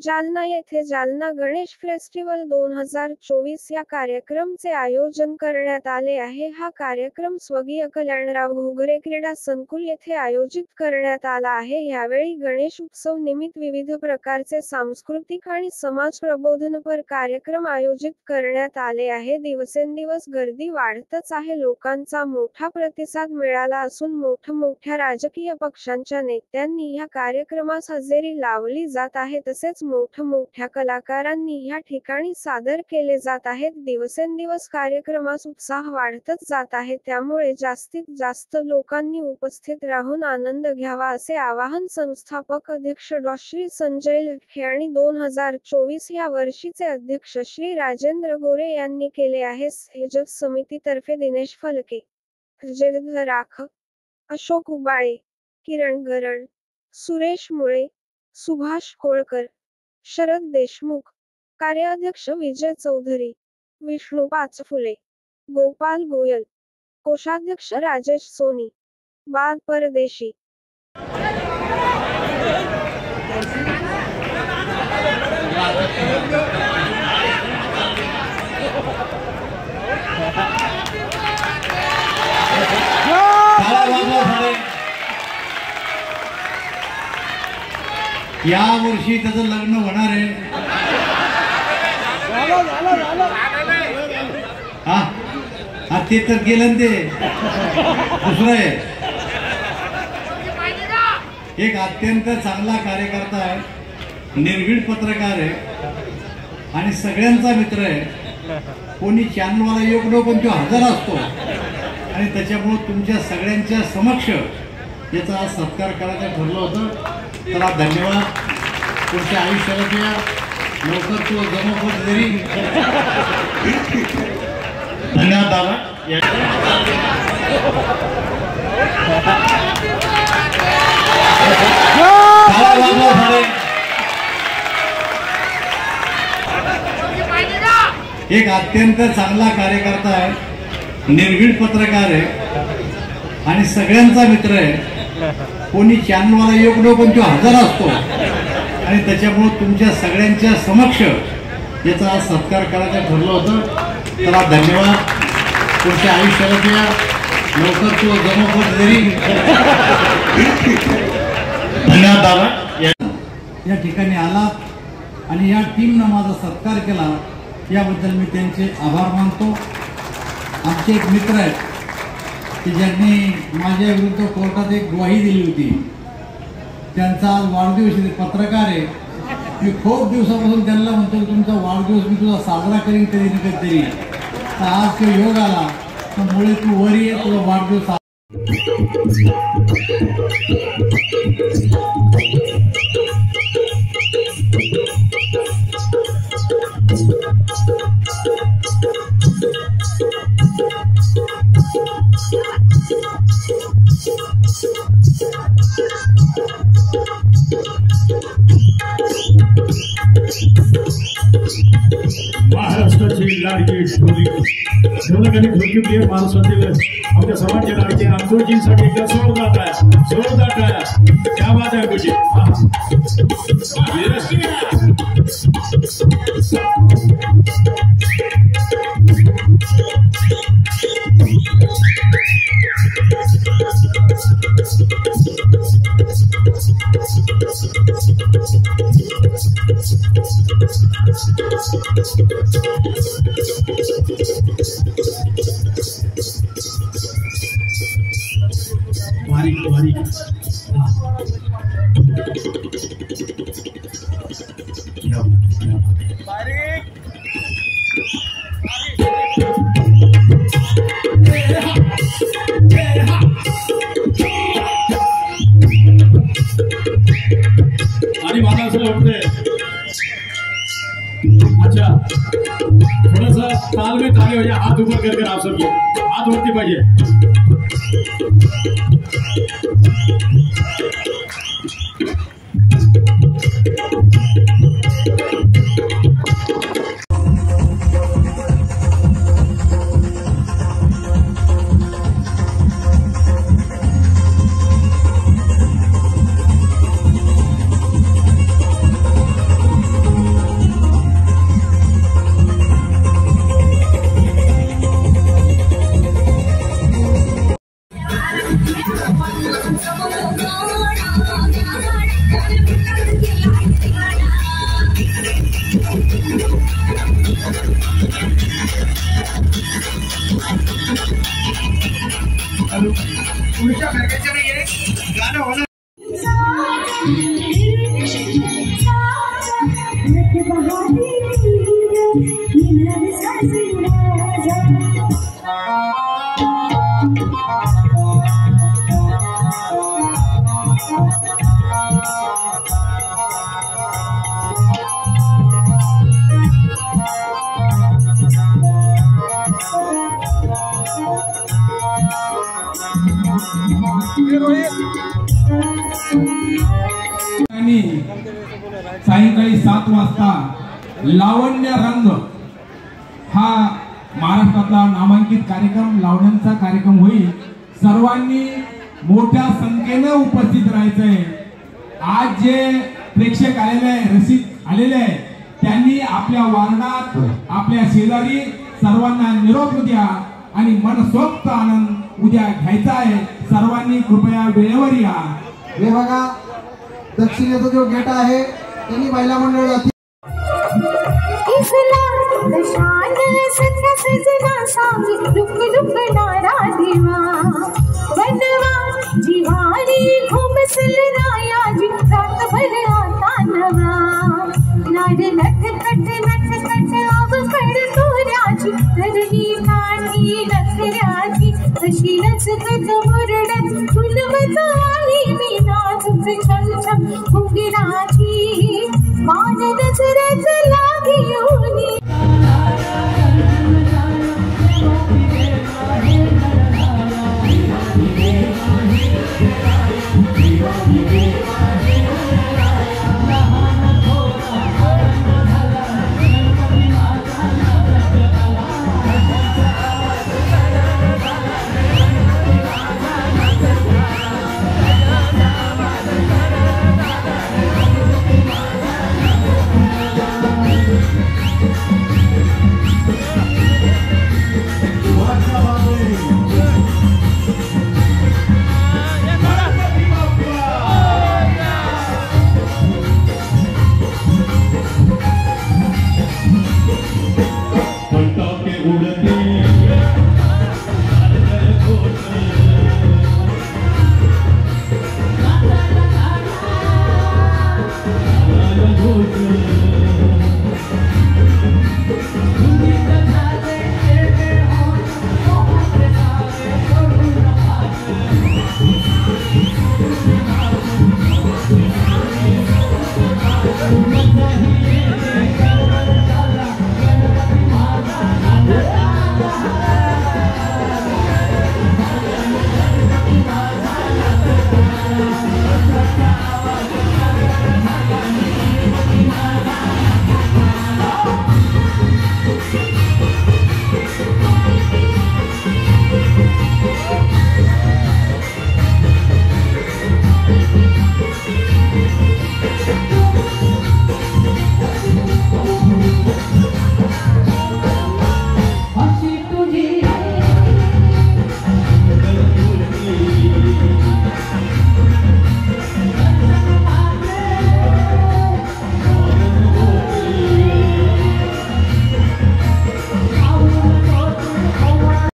जालना येथे जालना गणेश फेस्टिवल 2024 या कार्यक्रमचे आयोजन करण्यात आले आहे। हा कार्यक्रम स्वर्गीय कल्याणराव घोगरे क्रीडा संकुल येथे आयोजित करण्यात आला आहे। यावेळी गणेश उत्सव निमित्त विविध प्रकारचे सांस्कृतिक आणि समाज प्रबोधनपर कार्यक्रम आयोजित करण्यात आले आहे। दिवसेंदिवस गर्दी वाढतच आहे। लोकांचा मोठा प्रतिसाद मिळाला असून मोठमोठ्या राजकीय पक्षांच्या नेत्यांनी या कार्यक्रमास हजेरी लावली जात आहे। तसेच मोठमोठ्या कलाकारांनी या ठिकाणी सादर केले जात आहेत। दिवसेंदिवस कार्यक्रमास उत्साह वाढतच जात आहे, त्यामुळे जास्तीत जास्त लोकांनी उपस्थित राहून आनंद घ्यावा असे आवाहन संस्थापक अध्यक्ष डॉ. श्री संजय लखे आणि 2024 या वर्षीचे अध्यक्ष श्री राजेंद्र गोरे यांनी केले आहे। संयोजक समितीतर्फे दिनेश फलके, जयदत्त राख, अशोक उबाळे, किरण गरड, सुरेश मुळे, सुभाष कोळकर, शरद देशमुख, कार्याध्यक्ष विजय चौधरी, विष्णू पाचफुले, गोपाल गोयल, कोषाध्यक्ष राजेश सोनी, बाल परदेशी। या वर्षी त्याचं लग्न होणार आहे। हा ते तर गेलं ते दुसरं आहे। एक अत्यंत चांगला कार्यकर्ता आहे, निर्भीड पत्रकार आहे आणि सगळ्यांचा मित्र आहे। कोणी चॅनलवाला योग नको पण तो हजर असतो आणि त्याच्यामुळे तुमच्या सगळ्यांच्या समक्ष याचा सत्कार करायचं ठरलं होतं। त्याला धन्यवाद। तुमच्या आयुष्याला तुझ्या लवकर तो जमवत जरी धन्यवाद दादा। एक अत्यंत चांगला कार्यकर्ता आहे, निर्भीड पत्रकार आहे आणि सगळ्यांचा मित्र आहे। कोणी चॅनलवाला योग नको पण तो हजर असतो आणि त्याच्यामुळे तुमच्या सगळ्यांच्या समक्ष याचा सत्कार करायचं ठरलं होतं। त्याला धन्यवाद। तुमच्या आयुष्याला तुझ्या लवकर तो जमवत जरी धन्यवाद दादा। या ठिकाणी आला आणि या टीमनं माझा सत्कार केला, याबद्दल मी त्यांचे आभार मानतो। आमचे एक मित्र आहेत की ज्यांनी माझ्या विरुद्ध कोर्टात एक ग्वाही दिली होती, त्यांचा आज वाढदिवस पत्रकार आहे। मी खूप दिवसापासून त्यांना म्हणतो तुमचा वाढदिवस मी तुझा साजरा करीन कधी ना कधीतरी, तर आज तो योग आला तर मुळे तू वर ये, तुझा वाढदिवस महाराष्ट्राची लाडकी ढोलकाने ढोलकी प्रिय महाराष्ट्रातील आमच्या सर्वांचे लाडके अंकुजींसाठी एकदा जोरदार टाळ्या। क्या बात है अंकुजी। बारीक आणि मला असं वाटतंय अच्छा थोडासा ताल में ताली हो जाए, हाथ ऊपर कर आप सब हाथ उठते पाहिजे। पुढच्या पॅकेजच्या नाहीये गाणं होणार सायंकाळी 7 वाजता लावण्य रंग हा महाराष्ट्रातला नामांकित कार्यक्रम लावण्यांचा कार्यक्रम होईल. सर्वांनी मोठ्या संख्येने उपस्थित राहायचंय. आज जे प्रेक्षक आलेले आहे, रसिक आलेले आहे, त्यांनी आपल्या वार्डात आपल्या शेजारी सर्वांना निरोप द्या आणि मनसोक्त आनंद उद्या घ्यायचा आहे. सर्वांनी कृपया वेळेवर या. हे बघा दक्षिणेचा जो गेट आहे त्यांनी महिला मंडळ मुरडत